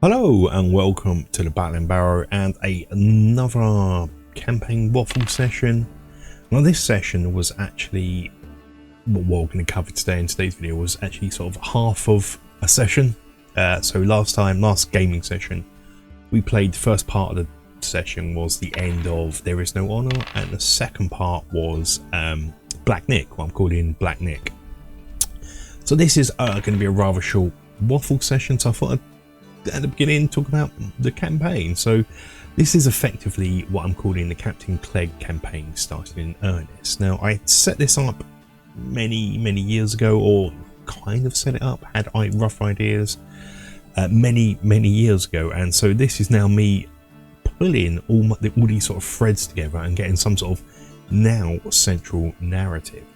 Hello and welcome to the Battle and Barrow and another campaign waffle session. Now this session was actually, what we're going to cover today in today's video was actually sort of half of a session. So last gaming session, we played the first part of the session was the end of There Is No Honor, and the second part was Black Nick, what I'm calling Black Nick. So this is going to be a rather short waffle session, so I thought I'd at the beginning talk about the campaign. So this is effectively what I'm calling the Captain Clegg campaign started in earnest. Now I set this up many years ago, or kind of set it up, had rough ideas many years ago, and so this is now me pulling all these sort of threads together and getting some sort of now central narrative.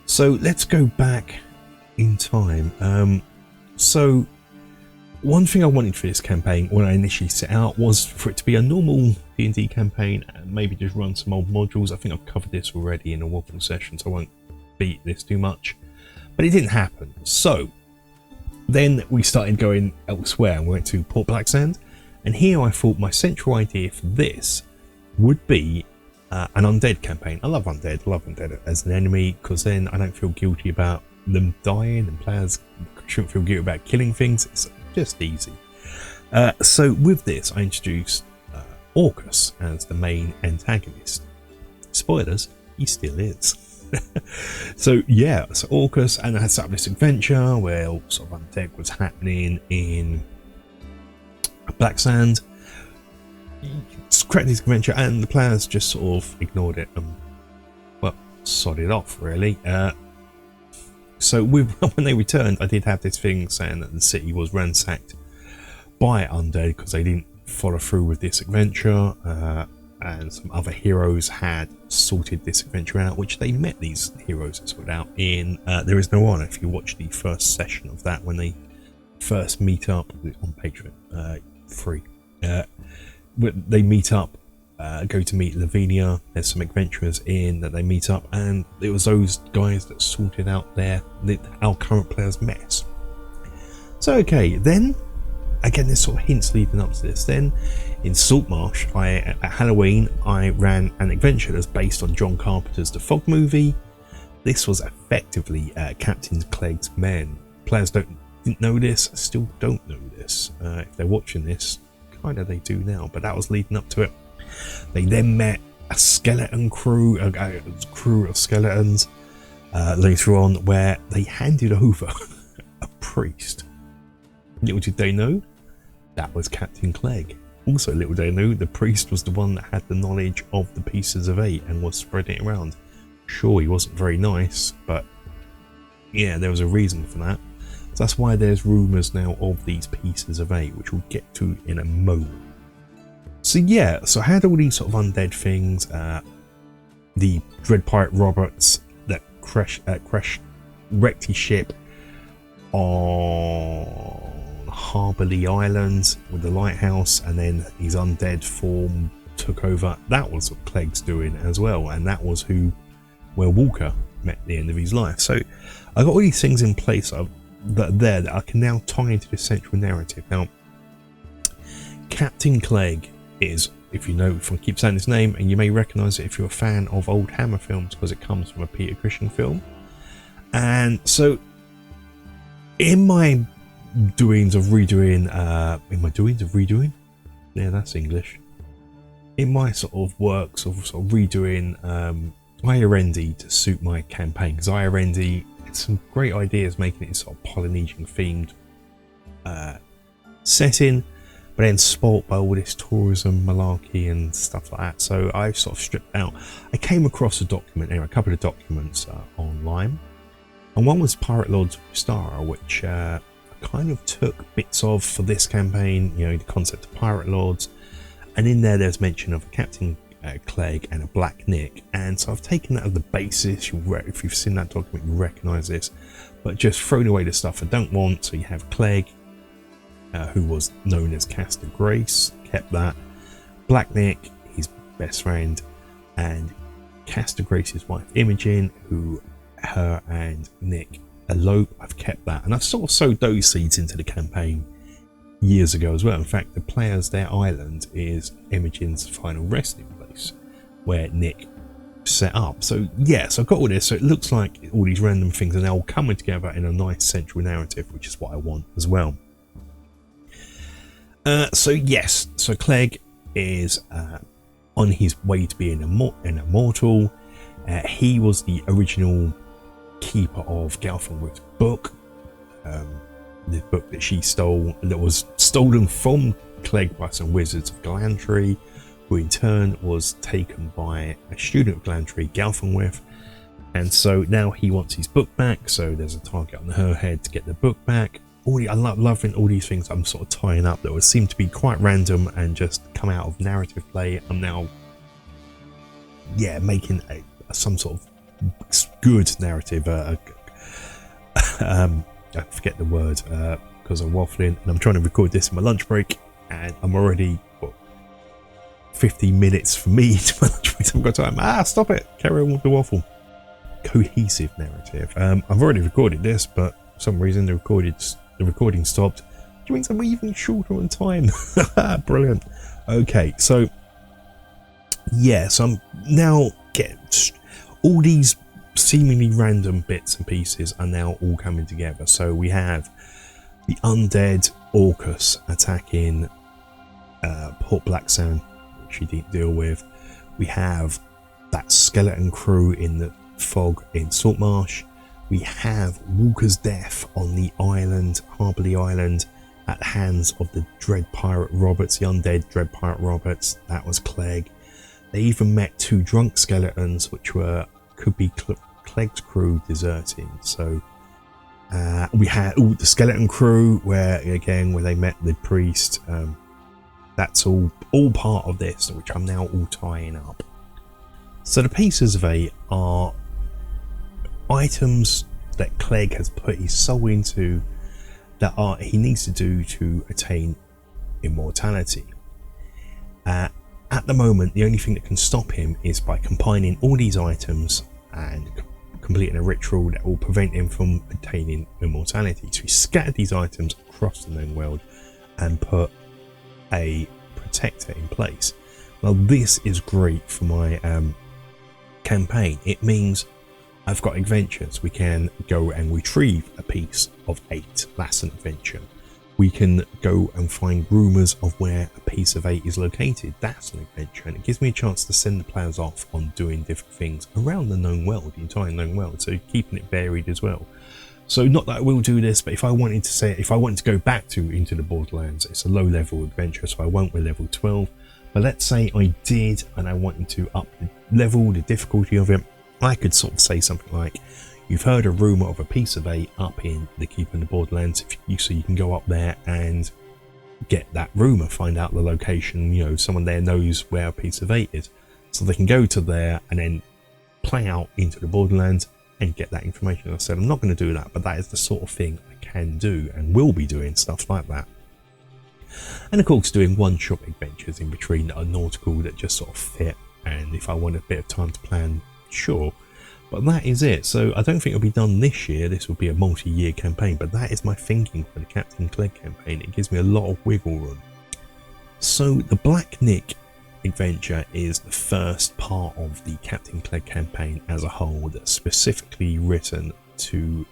So let's go back in time. So one thing I wanted for this campaign when I initially set out was for it to be a normal D&D campaign and maybe just run some old modules. I think I've covered this already in a waffle session, so I won't beat this too much, but it didn't happen. So then we started going elsewhere and we went to Port Blacksand, and here I thought my central idea for this would be an undead campaign. I love undead as an enemy, because then I don't feel guilty about them dying, and players shouldn't feel guilty about killing things. It's just easy. So with this I introduced Orcus as the main antagonist. Spoilers, he still is. So yeah, so Orcus, and I had set up this adventure where all sort of undead was happening in Blacksand. Created this adventure and the players just sort of ignored it and, well, sodded off really. So when they returned, I did have this thing saying that the city was ransacked by undead because they didn't follow through with this adventure, and some other heroes had sorted this adventure out, which they met these heroes had sorted out in There Is No Honor. If you watch the first session of that, when they first meet up on Patreon, free, they meet up. Go to meet Lavinia. There's some adventurers in that they meet up, and it was those guys that sorted out our current players' mess. So okay, then again, there's sort of hints leading up to this. Then in Saltmarsh, at Halloween, I ran an adventure that's based on John Carpenter's The Fog movie. This was effectively Captain Clegg's men. Players didn't know this, still don't know this. If they're watching this, kind of they do now, but that was leading up to it. They then met a skeleton crew, a crew of skeletons later on, where they handed over a priest. Little did they know, that was Captain Clegg. Also, little did they know, the priest was the one that had the knowledge of the pieces of 8 and was spreading it around. Sure, he wasn't very nice, but yeah, there was a reason for that. So that's why there's rumours now of these pieces of 8, which we'll get to in a moment. So yeah, so I had all these sort of undead things, the Dread Pirate Roberts that wrecked his ship on Harbourley Island with the lighthouse, and then his undead form took over. That was what Clegg's doing as well, and that was where Walker met at the end of his life. So I got all these things in place that I can now tie into the central narrative. Now, Captain Clegg is, if you know, if I keep saying his name, and you may recognise it if you're a fan of old Hammer films, because it comes from a Peter Cushing film. And so in my doings of redoing, yeah, that's English. In my sort of works of sort of redoing IRND to suit my campaign, because IRND had some great ideas making it sort of Polynesian themed setting, but then spoilt by all this tourism malarkey and stuff like that. So I sort of stripped out. I came across a couple of documents online, and one was Pirate Lord's Mystara, which I kind of took bits of for this campaign, you know, the concept of Pirate Lords, and in there's mention of a Captain Clegg and a Black Nick, and so I've taken that as the basis. If you've seen that document, you recognise this, but just thrown away the stuff I don't want. So you have Clegg, who was known as Caster Grace, kept that. Black Nick, his best friend, and Caster Grace's wife Imogen, who her and Nick elope. I've kept that, and I've sort of sowed those seeds into the campaign years ago as well. In fact, the players, their island is Imogen's final resting place, where Nick set up. So yes, I've got all this, so it looks like all these random things are now coming together in a nice central narrative, which is what I want as well. So yes, so Clegg is on his way to being an immortal. He was the original keeper of Galfenwood's book, the book that she stole, that was stolen from Clegg by some wizards of Glantry, who in turn was taken by a student of Glantry, Galfenwith. And so now he wants his book back, so there's a target on her head to get the book back. I love loving all these things I'm sort of tying up that would seem to be quite random and just come out of narrative play. I'm now, yeah, making some sort of good narrative. I forget the word because I'm waffling, and I'm trying to record this in my lunch break, and I'm already 15 minutes for me to my lunch break. So I've got time. Stop it! Carry on with the waffle. Cohesive narrative. I've already recorded this, but for some reason the recording stopped, which means I'm even shorter on time. Brilliant. Okay, so yeah, so I'm now getting all these seemingly random bits and pieces are now all coming together. So we have the undead Orcus attacking Port Blacksand, which he didn't deal with. We have that skeleton crew in the fog in Saltmarsh. We have Walker's death on the island, Harborley Island, at the hands of the Dread Pirate Roberts, the undead Dread Pirate Roberts. That was Clegg. They even met two drunk skeletons, which could be Clegg's crew deserting. So we had the skeleton crew, where they met the priest. That's all part of this, which I'm now all tying up. So the pieces of 8 are items that Clegg has put his soul into, that he needs to do to attain immortality. At the moment, the only thing that can stop him is by combining all these items and completing a ritual that will prevent him from attaining immortality. So he scattered these items across the known world and put a protector in place. Now this is great for my campaign. It means I've got adventures. We can go and retrieve a piece of 8. That's an adventure. We can go and find rumours of where a piece of 8 is located. That's an adventure, and it gives me a chance to send the players off on doing different things around the known world, the entire known world, so keeping it varied as well. So not that I will do this, but if I wanted to go back into the Borderlands, it's a low level adventure, so I won't with level 12. But let's say I did and I wanted to up the level, the difficulty of it, I could sort of say something like, you've heard a rumour of a piece of 8 up in the Keep in the Borderlands, so you can go up there and get that rumour, find out the location, someone there knows where a piece of 8 is. So they can go to there and then play out into the Borderlands and get that information. I said I'm not going to do that, but that is the sort of thing I can do and will be doing, stuff like that. And of course doing one-shot adventures in between that are nautical, that just sort of fit, and if I want a bit of time to plan, sure. But that is it. So I don't think it'll be done this year. This will be a multi-year campaign, but that is my thinking for the Captain Clegg campaign. It gives me a lot of wiggle room. So the Black Nick adventure is the first part of the Captain Clegg campaign as a whole, that's specifically written to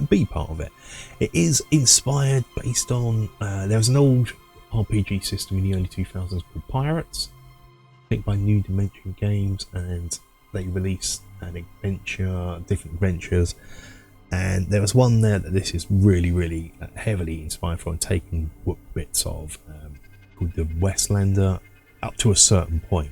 be part of it. It is inspired based on there was an old RPG system in the early 2000s called Pirates, I think by New Dimension Games, and they released an adventure, different adventures, and there was one there that this is really heavily inspired from, taking bits of, called the Westlander, up to a certain point.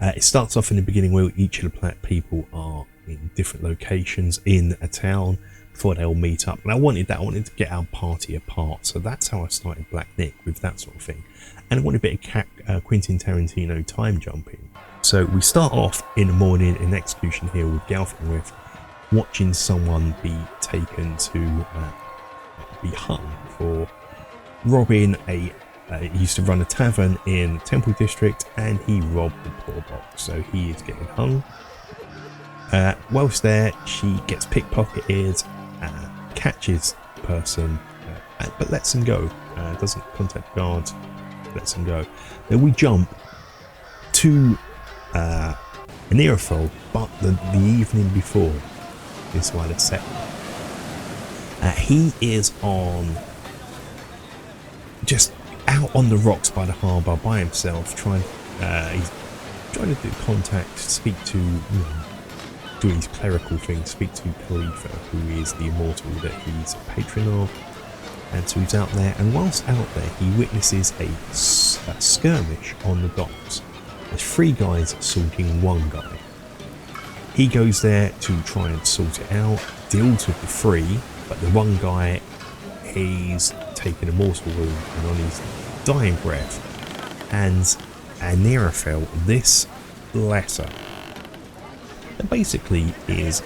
It starts off in the beginning where each of the people are in different locations in a town before they all meet up, and I wanted to get our party apart, so that's how I started Black Nick, with that sort of thing. And I wanted a bit of Quentin Tarantino time jumping. So we start off in the morning in Execution Hill with Galfenwith, watching someone be taken to be hung for robbing he used to run a tavern in Temple District, and he robbed the poor box, so he is getting hung. Whilst there, she gets pickpocketed, catches the person, but lets him go. doesn't contact the guards, lets them go. Then we jump to an Intrepid, but the evening before is why they're set. He is just out on the rocks by the harbour by himself, he's trying to do contact, speak to, doing his clerical things, speak to Khalifa, who is the immortal that he's a patron of. And so he's out there, and whilst out there he witnesses a skirmish on the docks. There's 3 guys assaulting 1 guy. He goes there to try and sort it out, deals with the 3, but the 1 guy, he's taken a mortal wound, and on his dying breath, and Intrepid, this letter, that basically is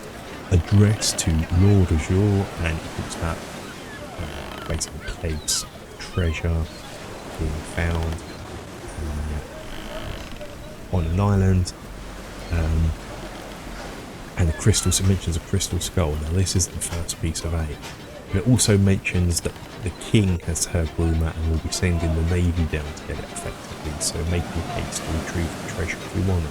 addressed to Lord Azure, and it talks about basically Clegg's treasure being found on an island, and the crystals. It mentions a crystal skull. Now this is the first piece of 8. It also mentions that the king has heard rumour and will be sending the navy down to get it effectively, so making haste to retrieve the treasure if we want it.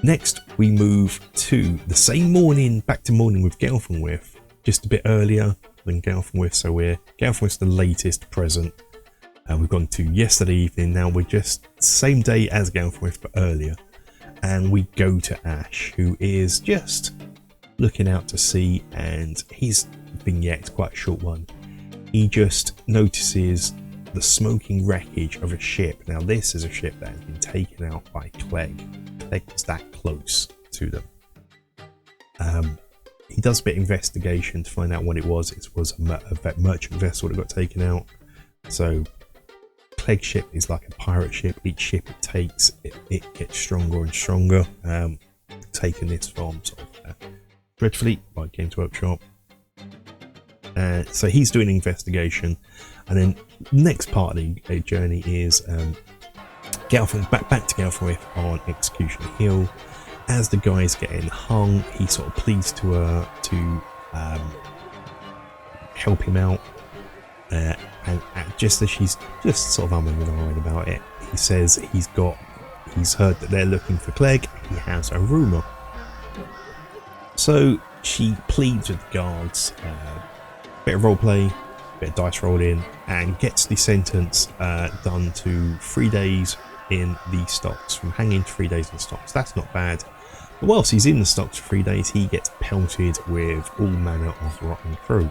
Next we move to the same morning, back to morning with Gelfenwith, just a bit earlier than Gelfenwith, so Gelfenwith's the latest present. We've gone to yesterday evening, now we're just same day as Gelfenwith but earlier, and we go to Ash, who is just looking out to sea, and his vignette's quite a short one. He just notices the smoking wreckage of a ship. Now this is a ship that has been taken out by Clegg. Clegg was that close to them. He does a bit of investigation to find out what it was. It was a merchant vessel that got taken out. So Clegg's ship is like a pirate ship. Each ship it takes, it gets stronger and stronger. Taking this from sort of Dreadfleet by Games Workshop. So he's doing an investigation, and then next part of the journey is back to Gelfenwith on Execution Hill. As the guy's getting hung, he sort of pleads to her to help him out, and just as she's just sort of umming and ahhing about it, he says he's heard that they're looking for Clegg. He has a rumour. So she pleads with the guards, bit of roleplay, bit of dice rolling, and gets the sentence done to 3 days in the stocks, from hanging to 3 days in the stocks. That's not bad. But whilst he's in the stocks for 3 days, he gets pelted with all manner of rotten crew.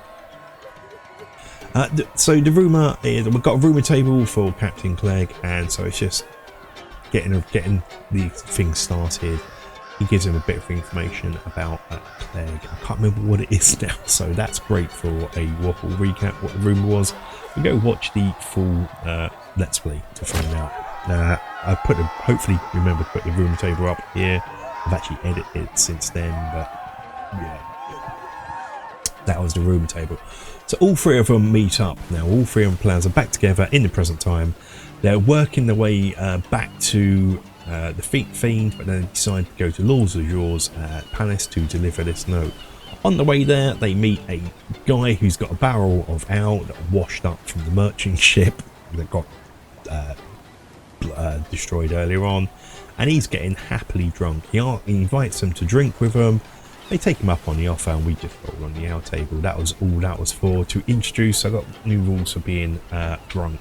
So the rumour is, we've got a rumour table for Captain Clegg, and so it's just getting the thing started. He gives him a bit of information about Clegg. I can't remember what it is now, so that's great for a Waffle recap what the rumour was. We go watch the full Let's Play to find out. I hopefully remember to put the rumour table up here. I've actually edited it since then, but yeah, that was the rumour table. So all 3 of them meet up now. All 3 of them plans are back together in the present time. They're working their way back to the Fiend, but then they decide to go to Lord Azure's palace to deliver this note. On the way there, they meet a guy who's got a barrel of ale that washed up from the merchant ship that got destroyed earlier on, and he's getting happily drunk. He invites them to drink with him. They take him up on the offer, and we just roll on the ale table. That was all that was for. To introduce, I got new rules for being drunk.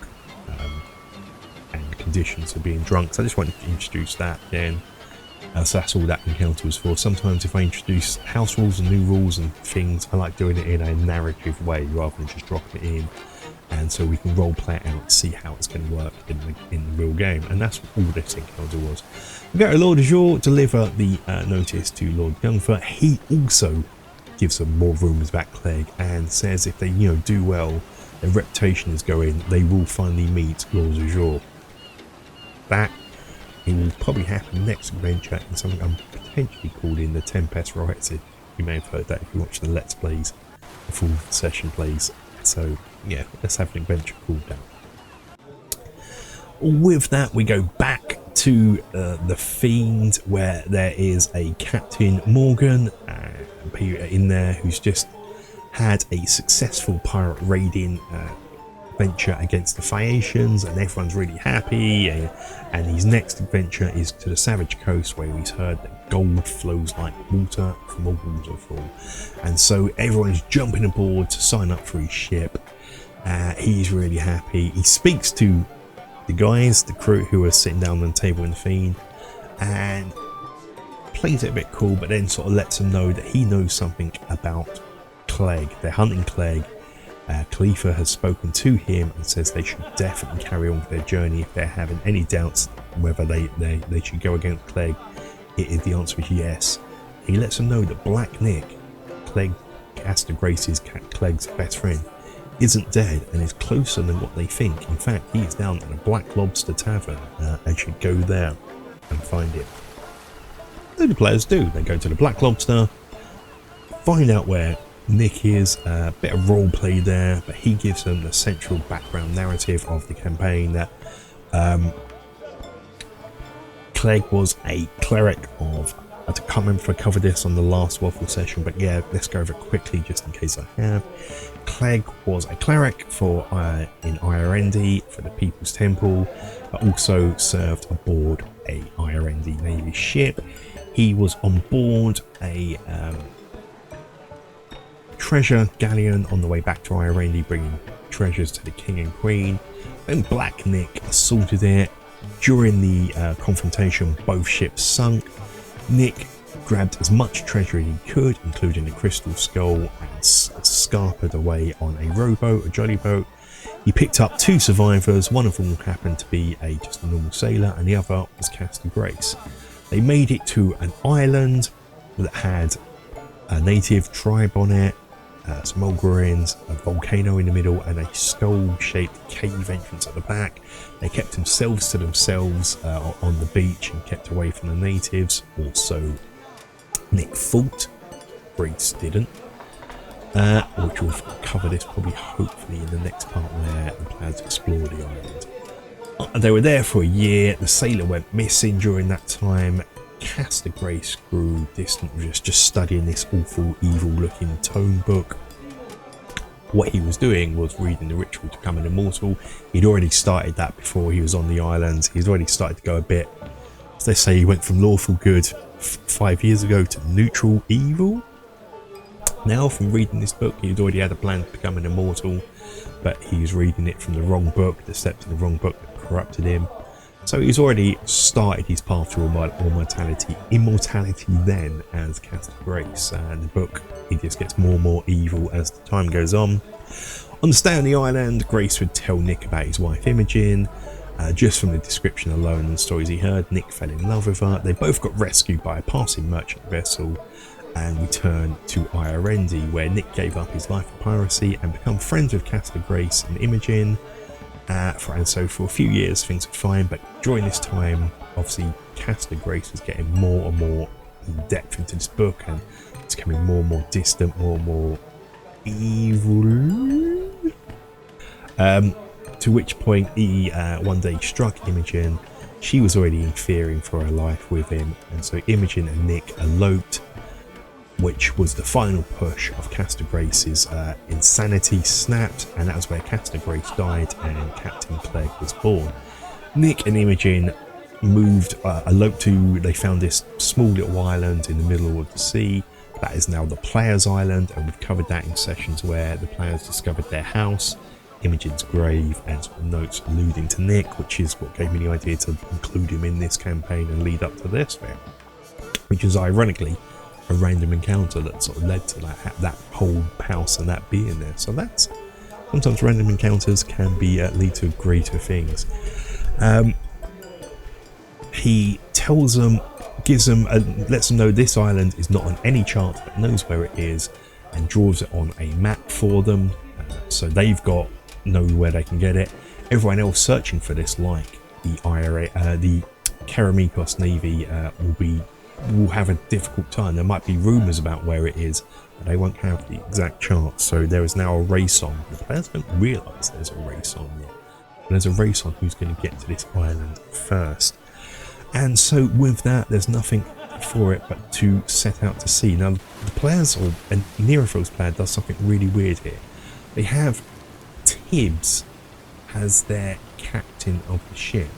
And conditions for being drunk, so I just wanted to introduce that again. So that's all that encounter was for. Sometimes if I introduce house rules and new rules and things, I like doing it in a narrative way rather than just dropping it in, and so we can role play it out and see how it's going to work in the real game. And that's all this encounter was. We go to Lord Azure, deliver the notice to Lord Gunfer. He also gives some more rumours about Clegg and says if they do well, their reputation is going, they will finally meet Lord Azure. That it will probably happen next adventure in something I'm potentially calling the Tempest Rights. You may have heard that if you watch the Let's Plays, the full session plays. So yeah, let's have an adventure called that. With that, we go back to the Fiend, where there is a Captain Morgan in there who's just had a successful pirate raiding venture against the Phaeacians, and everyone's really happy. And his next adventure is to the Savage Coast, where he's heard that gold flows like water from a waterfall. And so everyone's jumping aboard to sign up for his ship. He's really happy. He speaks to the guys, the crew who are sitting down on the table in the Fiend, and plays it a bit cool, but then sort of lets them know that he knows something about Clegg. They're hunting Clegg. Khalifa has spoken to him and says they should definitely carry on with their journey if they're having any doubts whether they should go against Clegg. The answer is yes. He lets them know that Black Nick, Caster Grace's Clegg's best friend, isn't dead and is closer than what they think. In fact, he is down at the Black Lobster Tavern and should go there and find him. So the players do. They go to the Black Lobster, find out where Nick is, a bit of role play there, but he gives them the central background narrative of the campaign that Clegg was a cleric of, I can't remember if I covered this on the last Waffle session, but yeah, let's go over it quickly just in case I have. Clegg was a cleric for in Irendi for the People's Temple, but also served aboard a Irendi Navy ship. He was on board a treasure galleon on the way back to Irendi, bringing treasures to the king and queen. Then Black Nick assaulted it. During the confrontation, both ships sunk. Nick grabbed as much treasure as he could, including the crystal skull, and scarpered away on a rowboat, a jolly boat. He picked up 2 survivors. One of them happened to be just a normal sailor, and the other was Caster Grace. They made it to an island that had a native tribe on it, some old ruins, a volcano in the middle, and a skull-shaped cave entrance at the back. They kept themselves to themselves on the beach and kept away from the natives. Also, Nick fought, Grace didn't, which we'll cover this probably hopefully in the next part where the players explore the island. They were there for a year. The sailor went missing during that time. Caster Grace grew distant, just studying this awful, evil-looking tome book. What he was doing was reading the ritual to become an immortal. He'd already started that before he was on the island. He's already started to go a bit, as they say, he went from lawful good 5 years ago to neutral evil. Now, from reading this book, he'd already had a plan to become an immortal, but he was reading it from the wrong book, the steps in the wrong book that corrupted him. So he's already started his path to immortality then as Caster Grace, and the book, he just gets more and more evil as the time goes on. On the stay on the island, Grace would tell Nick about his wife Imogen. Just from the description alone and the stories he heard, Nick fell in love with her. They both got rescued by a passing merchant vessel and returned to Irendi, where Nick gave up his life of piracy and become friends with Caster Grace and Imogen. And so for a few years things were fine, but during this time obviously Caster Grace was getting more and more in depth into this book, and it's becoming more and more distant, more and more evil. To which point he one day struck Imogen. She was already fearing for her life with him, and so Imogen and Nick eloped, which was the final push of Caster Grace's insanity snapped, and that was where Caster Grace died and Captain Clegg was born. Nick and Imogen moved, eloped to, they found this small little island in the middle of the sea. That is now the players' island, and we've covered that in sessions where the players discovered their house, Imogen's grave, and sort of notes alluding to Nick, which is what gave me the idea to include him in this campaign and lead up to this bit, which is ironically a random encounter that sort of led to that whole house and that being there. So that's, sometimes random encounters can be lead to greater things. He tells them, gives them, lets them know this island is not on any chart, but knows where it is, and draws it on a map for them, so they've got know where they can get it. Everyone else searching for this, like the Keramikos Navy, will have a difficult time. There might be rumours about where it is, but they won't have the exact chart. So there is now a race on. The players don't realise there's a race on yet. But there's a race on who's going to get to this island first. And so with that, there's nothing for it but to set out to sea. Now the players, and Nerofil's player, does something really weird here. They have Tibbs as their captain of the ship.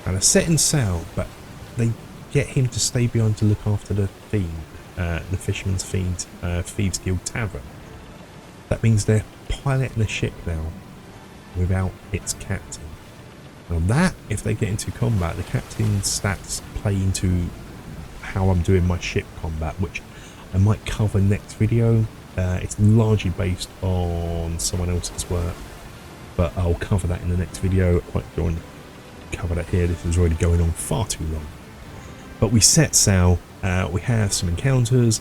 And they're setting sail, but they get him to stay behind to look after the fiend, the Fisherman's Fiend Thieves Guild Tavern. That means they're piloting the ship now without its captain. Now that, if they get into combat, the captain's stats play into how I'm doing my ship combat, which I might cover next video. It's largely based on someone else's work, but I'll cover that in the next video. I won't go on cover that here, this is already going on far too long. But we set sail, we have some encounters.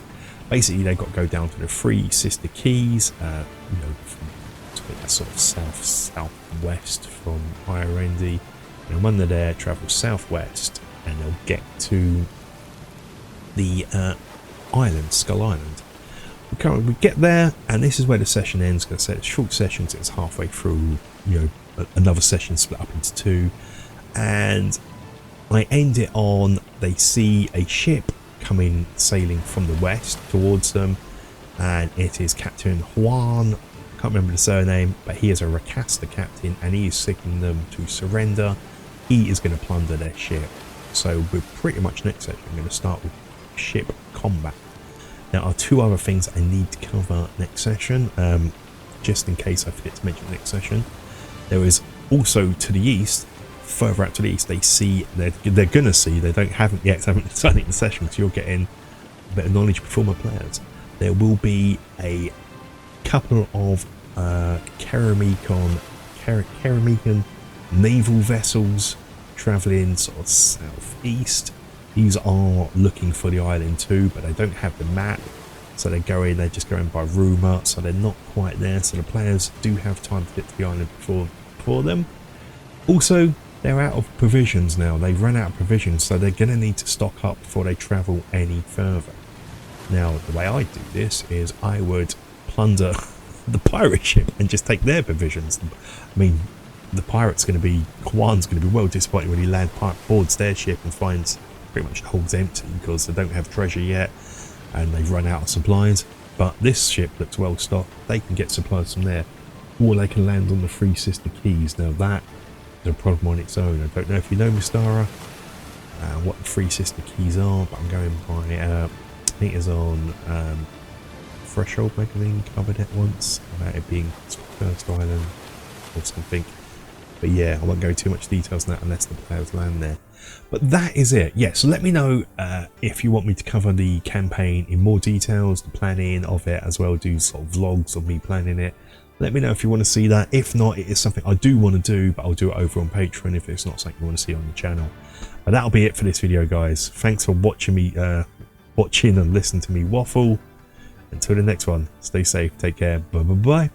Basically they've got to go down to the Three Sister Keys, you know, from sort of southwest from Irendi, and when they're there, travel southwest and they'll get to the island, Skull Island. We get there, and this is where the session ends. Going to say it's short sessions, it's halfway through, you know, another session split up into two, and I end it on they see a ship coming sailing from the west towards them, and it is Captain Juan. I can't remember the surname, but he is a Rakasta captain, and he is seeking them to surrender. He is going to plunder their ship. So we're pretty much next section going to start with ship combat. There are two other things I need to cover next session, just in case I forget to mention next session. There is also to the east, further out to the east, they see, they're gonna see, they haven't decided the session, so you're getting a bit of knowledge before my players. There will be a couple of Keramikan naval vessels travelling sort of southeast. These are looking for the island too, but they don't have the map, so they're just going by rumour, so they're not quite there, so the players do have time to get to the island before them. Also, they're out of provisions now. They've run out of provisions, so they're going to need to stock up before they travel any further. Now, the way I do this is I would plunder the pirate ship and just take their provisions. I mean, the pirate's going to be, Juan's going to be well disappointed when he boards their ship and finds pretty much the hold's empty because they don't have treasure yet and they've run out of supplies. But this ship looks well stocked. They can get supplies from there, or they can land on the Three Sister Keys. Now that is a problem on its own. I don't know if you know Mystara, what the Three Sister Keys are, but I'm going by, I think it's on Threshold magazine, covered it once about it being first island or something. But yeah, I won't go too much details on that unless the players land there. But that is it. Yeah, so let me know if you want me to cover the campaign in more details, the planning of it as well, do sort of vlogs of me planning it. Let me know if you want to see that. If not, it is something I do want to do, but I'll do it over on Patreon if it's not something you want to see on the channel. But that'll be it for this video, guys. Thanks for watching me, watching and listening to me waffle. Until the next one, stay safe, take care, bye bye bye.